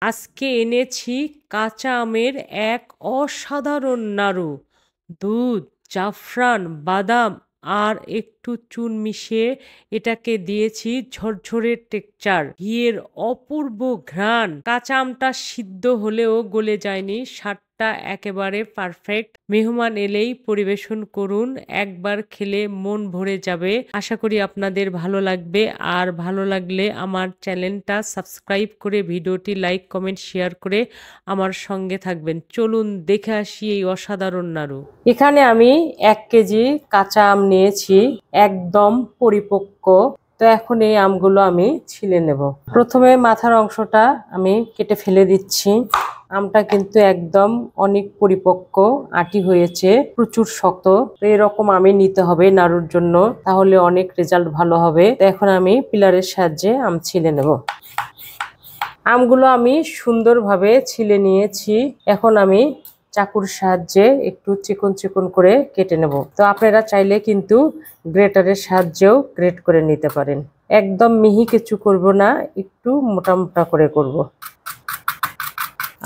আজকে এনেছি কাঁচা আমের এক অসাধারণ নাড়ু। দুধ, জাফরান, বাদাম আর একটু চুন মিশিয়ে এটাকে দিয়েছি ঝরঝরে টেক্সচার। ঘিয়ের অপূর্ব ঘ্রাণ। কাঁচা আমটা সিদ্ধ হলেও গলে যায়নি, স্বাদটা একেবারে পারফেক্ট। মেহমান এলেই পরিবেশন করুন, একবার খেলে মন ভরে যাবে। আশা করি আপনাদের ভালো লাগবে, আর ভালো লাগলে আমার চ্যানেলটা সাবস্ক্রাইব করে ভিডিওটি লাইক, কমেন্ট, শেয়ার করে আমার সঙ্গে থাকবেন। চলুন দেখে আসি এই অসাধারণ নাড়ু। এখানে আমি 1 কেজি কাঁচা আম নিয়েছি, একদম পরিপক্ক। তো এখন এই আমগুলো আমি ছিলে নেব। প্রথমে মাথার অংশটা আমি কেটে ফেলে দিচ্ছি। আমটা কিন্তু একদম অনেক পরিপক্ক, আটি হয়েছে, প্রচুর শক্ত। তো এরকম আমি নিতে হবে নাড়ুর জন্য, তাহলে অনেক রেজাল্ট ভালো হবে। তো এখন আমি পিলারের সাহায্যে আম ছিলে নেব। আমগুলো আমি সুন্দরভাবে ছিলে নিয়েছি। এখন আমি চাকুর সাহায্যে একটু চিকন চিকন করে কেটে নেব। তো আপনারা চাইলে কিন্তু গ্রেটারের সাহায্যেও গ্রেট করে নিতে পারেন। একদম মিহি কিছু করব না, একটু মোটা মোটা করে করব।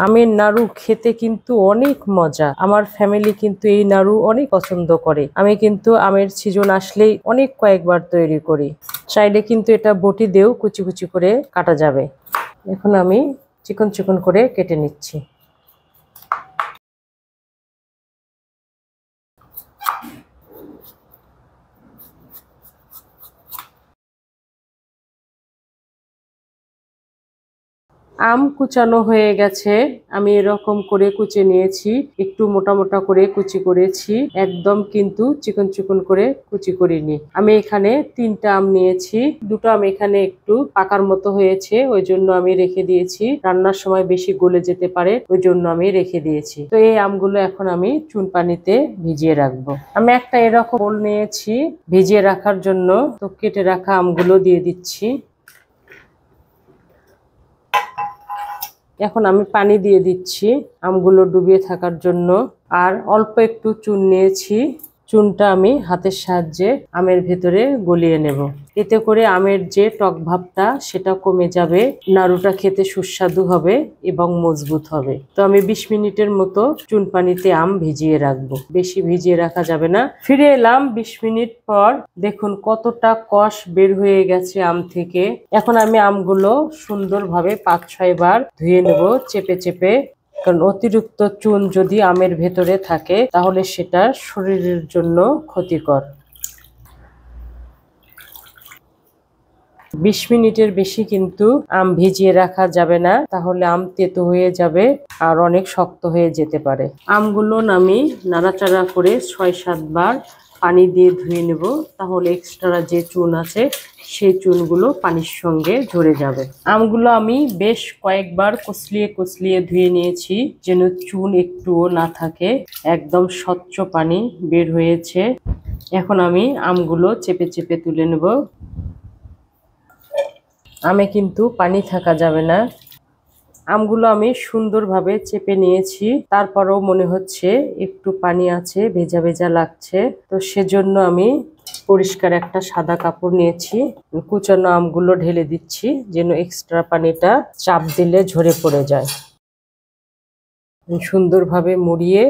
আমের নাড়ু খেতে কিন্তু অনেক মজা। আমার ফ্যামিলি কিন্তু এই নাড়ু অনেক পছন্দ করে। আমি কিন্তু আমের সিজন আসলেই অনেক কয়েকবার তৈরি করি। চাইলে কিন্তু এটা বটি দিয়েও কুচি কুচি করে কাটা যাবে। এখন আমি চিকন চিকন করে কেটে নিচ্ছি। আম কুচানো হয়ে গেছে। আমি এরকম করে কুচে নিয়েছি, একটু মোটা মোটা করে কুচি করেছি, একদম কিন্তু চিকন চিকন করে কুচি করিনি। আমি এখানে 3টা আম নিয়েছি। 2টো আম এখানে একটু পাকার মতো হয়েছে, ওই জন্য আমি রেখে দিয়েছি। রান্নার সময় বেশি গলে যেতে পারে, ওই জন্য আমি রেখে দিয়েছি। তো এই আমগুলো এখন আমি চুন পানিতে ভিজিয়ে রাখবো। আমি একটা এরকম বোল নিয়েছি ভিজিয়ে রাখার জন্য। তো কেটে রাখা আমগুলো দিয়ে দিচ্ছি। এখন আমি পানি দিয়ে দিচ্ছি আমগুলো ডুবিয়ে থাকার জন্য। আর অল্প একটু চুন নিয়েছি, চুনটা আমি হাতের সাহায্যে আমের ভেতরে গলিয়ে নেব। এতে করে আমের যে টক ভাবটা সেটা কমে যাবে, নাড়ুটা খেতে সুস্বাদু হবে এবং মজবুত হবে। তো আমি 20 মিনিটের মতো চুন পানিতে আম ভিজিয়ে রাখবো, বেশি ভিজিয়ে রাখা যাবে না। ফিরে এলাম 20 মিনিট পর। দেখুন কতটা কষ বের হয়ে গেছে আম থেকে। এখন আমি আমগুলো সুন্দরভাবে 5-6 বার ধুয়ে নেব চেপে চেপে। কারণ অতিরিক্ত চুন যদি আমের ভেতরে থাকে তাহলে সেটা শরীরের জন্য ক্ষতিকর। 20 মিনিটের বেশি কিন্তু আম ভিজিয়ে রাখা যাবে না, তাহলে আম তেতো হয়ে যাবে আর অনেক শক্ত হয়ে যেতে পারে। আমগুলো আমি নাড়াচাড়া করে 6-7 বার পানি দিয়ে ধুয়ে নেব, তাহলে এক্সট্রা যে চুন আছে সেই চুনগুলো পানির সঙ্গে ঝরে যাবে। আমগুলো আমি বেশ কয়েকবার কচলিয়ে কচলিয়ে ধুয়ে নিয়েছি, যেন চুন একটুও না থাকে। একদম স্বচ্ছ পানি বের হয়েছে। এখন আমি আমগুলো চেপে চেপে তুলে নেব। আমে কিন্তু পানি থাকা যাবে না। আমগুলো আমি সুন্দরভাবে চেপে নিয়েছি, তারপরেও মনে হচ্ছে একটু পানি আছে, ভেজা ভেজা লাগছে। তো সেজন্য আমি পরিষ্কার একটা সাদা কাপড় নিয়েছি, কুচানো আমগুলো ঢেলে দিচ্ছি, যেন এক্সট্রা পানিটা চাপ দিলে ঝরে পড়ে যায়। সুন্দরভাবে মুড়িয়ে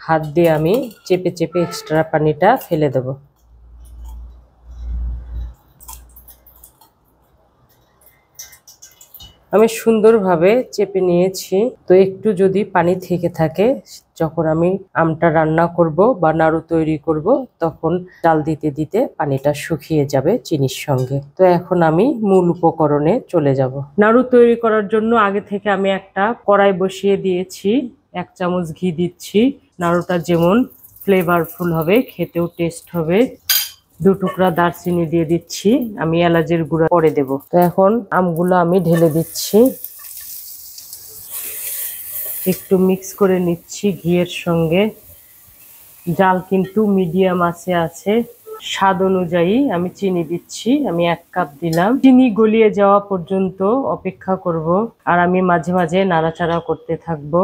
হাত দিয়ে আমি চেপে চেপে এক্সট্রা পানিটা ফেলে দেব। আমি সুন্দরভাবে চেপে নিয়েছি। তো একটু যদি পানি থেকে থাকে, যখন আমি আমটা রান্না করব বা নাড়ু তৈরি করব, তখন চাল দিতে দিতে পানিটা শুকিয়ে যাবে চিনির সঙ্গে। তো এখন আমি মূল উপকরণে চলে যাব। নাড়ু তৈরি করার জন্য আগে থেকে আমি একটা কড়াই বসিয়ে দিয়েছি, 1 চামচ ঘি দিচ্ছি। নাড়ুটা যেমন ফ্লেভারফুল হবে, খেতেও টেস্ট হবে। 2 টুকরা দারচিনি দিয়ে দিচ্ছি, আমি এলাচের গুঁড়া পরে দেব। তো এখন আমগুলো আমি ঢেলে দিচ্ছি, একটু মিক্স করে নিচ্ছি ঘিয়ের সঙ্গে। জাল কিন্তু মিডিয়াম আঁচে আছে। স্বাদ অনুযায়ী আমি চিনি দিচ্ছি, আমি 1 কাপ দিলাম। চিনি গলিয়ে যাওয়া পর্যন্ত অপেক্ষা করব, আর আমি মাঝে মাঝে নাড়াচাড়া করতে থাকবো।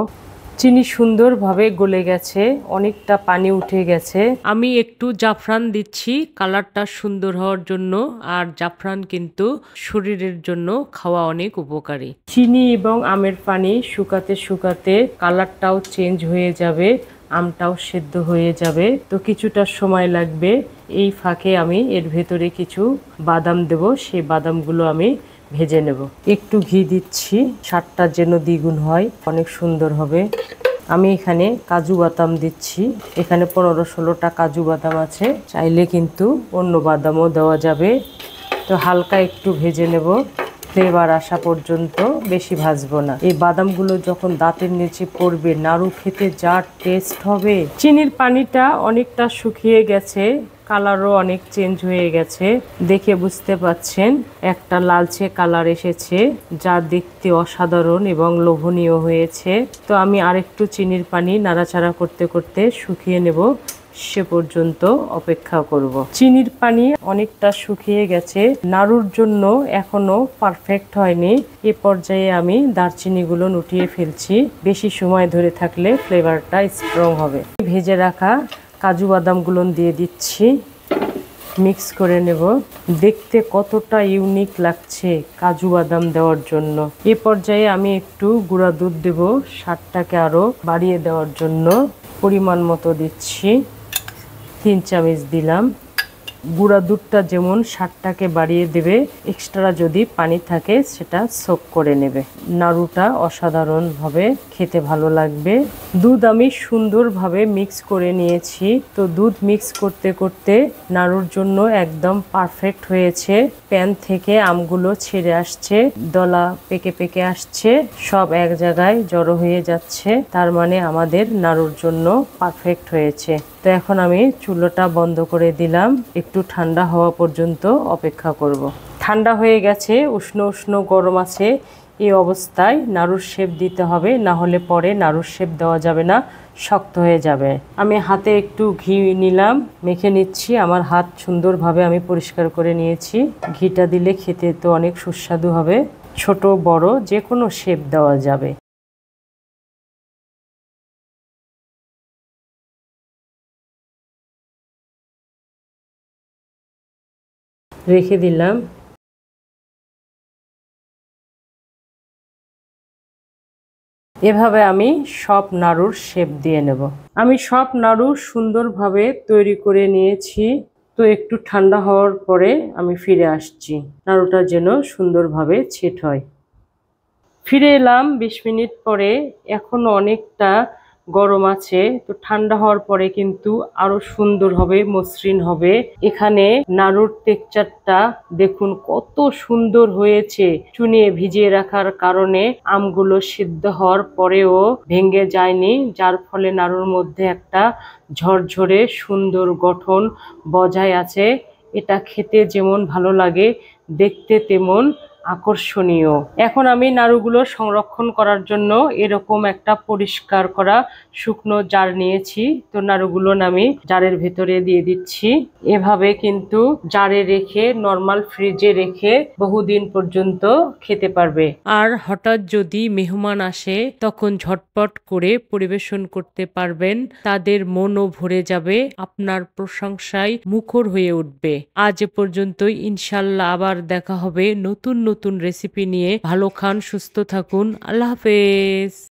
চিনি সুন্দরভাবে গলে গেছে, অনেকটা পানি উঠে গেছে। আমি একটু জাফরান দিচ্ছি কালারটা সুন্দর হওয়ার জন্য, আর জাফরান কিন্তু শরীরের জন্য খাওয়া অনেক উপকারী। চিনি এবং আমের পানি শুকাতে শুকাতে কালারটাও চেঞ্জ হয়ে যাবে, আমটাও সেদ্ধ হয়ে যাবে, তো কিছুটা সময় লাগবে। এই ফাঁকে আমি এর ভেতরে কিছু বাদাম দেব, সেই বাদামগুলো আমি ভেজে নেব। একটু ঘি দিচ্ছি, স্বাদটা যেন দ্বিগুণ হয়, অনেক সুন্দর হবে। আমি এখানে কাজু বাদাম দিচ্ছি, এখানে 15-16টা কাজু বাদাম আছে, চাইলে কিন্তু অন্য বাদামও দেওয়া যাবে। তো হালকা একটু ভেজে নেব, ফ্লেভার আসা পর্যন্ত, বেশি ভাজবো না। এই বাদামগুলো যখন দাঁতের নিচে পড়বে, নাড়ু খেতে যা টেস্ট হবে। চিনির পানিটা অনেকটা শুকিয়ে গেছে, কালারও অনেক চেঞ্জ হয়ে গেছে, দেখে বুঝতে পাচ্ছেন একটা লালচে কালার এসেছে, যা দেখতে অসাধারণ এবং লোভনীয় হয়েছে। তো আমি আরেকটু চিনির পানি নাড়াচাড়া করতে করতে শুকিয়ে নেব, সে পর্যন্ত অপেক্ষা করব। চিনির পানি অনেকটা শুকিয়ে গেছে, নাড়ুর জন্য এখনো পারফেক্ট হয়নি। এ পর্যায়ে আমি দারচিনিগুলো উঠিয়ে ফেলছি, বেশি সময় ধরে থাকলে ফ্লেভারটা স্ট্রং হবে। ভেজে রাখা কাজু বাদামগুলো দিয়ে দিচ্ছি, মিক্স করে নেব। দেখতে কতটা ইউনিক লাগছে কাজু বাদাম দেওয়ার জন্য। এ পর্যায়ে আমি একটু গুঁড়া দুধ দেব, স্বাদটাকে আরো বাড়িয়ে দেওয়ার জন্য। পরিমাণ মতো দিচ্ছি, 3 চামচ দিলাম। গুঁড়া দুধটা যেমন স্বাদটাকে বাড়িয়ে দেবে, এক্সট্রা যদি পানি থাকে সেটা সোক করে নেবে। নাড়ুটা অসাধারণভাবে খেতে ভালো লাগবে। দুধ আমি সুন্দরভাবে মিক্স করে নিয়েছি, তো দুধ মিক্স করতে করতে নাড়ুর জন্য একদম পারফেক্ট হয়েছে। প্যান থেকে আমগুলো ছেড়ে আসছে, দলা পেকে পেকে আসছে, সব এক জায়গায় জড়ো হয়ে যাচ্ছে, তার মানে আমাদের নাড়ুর জন্য পারফেক্ট হয়েছে। তো এখন আমি চুলোটা বন্ধ করে দিলাম, একটু ঠান্ডা হওয়া পর্যন্ত অপেক্ষা করব। ঠান্ডা হয়ে গেছে, উষ্ণ উষ্ণ গরম আছে, এই অবস্থায় নাড়ুর শেপ দিতে হবে, না হলে পরে নাড়ুর শেপ দেওয়া যাবে না, শক্ত হয়ে যাবে। আমি হাতে একটু ঘি নিলাম, মেখে নিচ্ছি। আমার হাত সুন্দরভাবে আমি পরিষ্কার করে নিয়েছি। ঘিটা দিলে খেতে তো অনেক সুস্বাদু হবে। ছোট বড় যে কোনো শেপ দেওয়া যাবে। রেখে দিলাম। এভাবে আমি সব নাড়ুর শেপ দিয়ে নেব। আমি সব নাড়ু সুন্দরভাবে তৈরি করে নিয়েছি, তো একটু ঠান্ডা হওয়ার পরে আমি ফিরে আসছি, নাড়ুটা যেন সুন্দরভাবে সেট হয়। ফিরে এলাম 20 মিনিট পরে, এখনো অনেকটা গরম আছে, তো ঠান্ডা হওয়ার পরে কিন্তু আরো সুন্দর হবে, মসৃণ হবে। এখানে নাড়ুর টেক্সচারটা দেখুন কত সুন্দর হয়েছে। চুনিয়ে ভিজিয়ে রাখার কারণে আমগুলো সিদ্ধ হওয়ার পরেও ভেঙে যায়নি, যার ফলে নাড়ুর মধ্যে একটা ঝরঝরে সুন্দর গঠন বজায় আছে। এটা খেতে যেমন ভালো লাগে, দেখতে তেমন আকর্ষণীয়। এখন আমি নাড়ুগুলো সংরক্ষণ করার জন্য এরকম একটা পরিষ্কার করা শুকনো জার নিয়েছি, তো নাড়ুগুলো আমি জারের ভেতরে দিয়ে দিচ্ছি। এভাবে কিন্তু জারে রেখে নর্মাল ফ্রিজে রেখে বহুদিন পর্যন্ত খেতে পারবে। আর হঠাৎ যদি মেহমান আসে তখন ঝটপট করে পরিবেশন করতে পারবেন, তাদের মনও ভরে যাবে, আপনার প্রশংসায় মুখর হয়ে উঠবে। আজ এ পর্যন্তই, ইনশাল্লাহ আবার দেখা হবে নতুন নতুন রেসিপি নিয়ে। ভালো খান, সুস্থ থাকুন, আল্লাহ হাফেজ।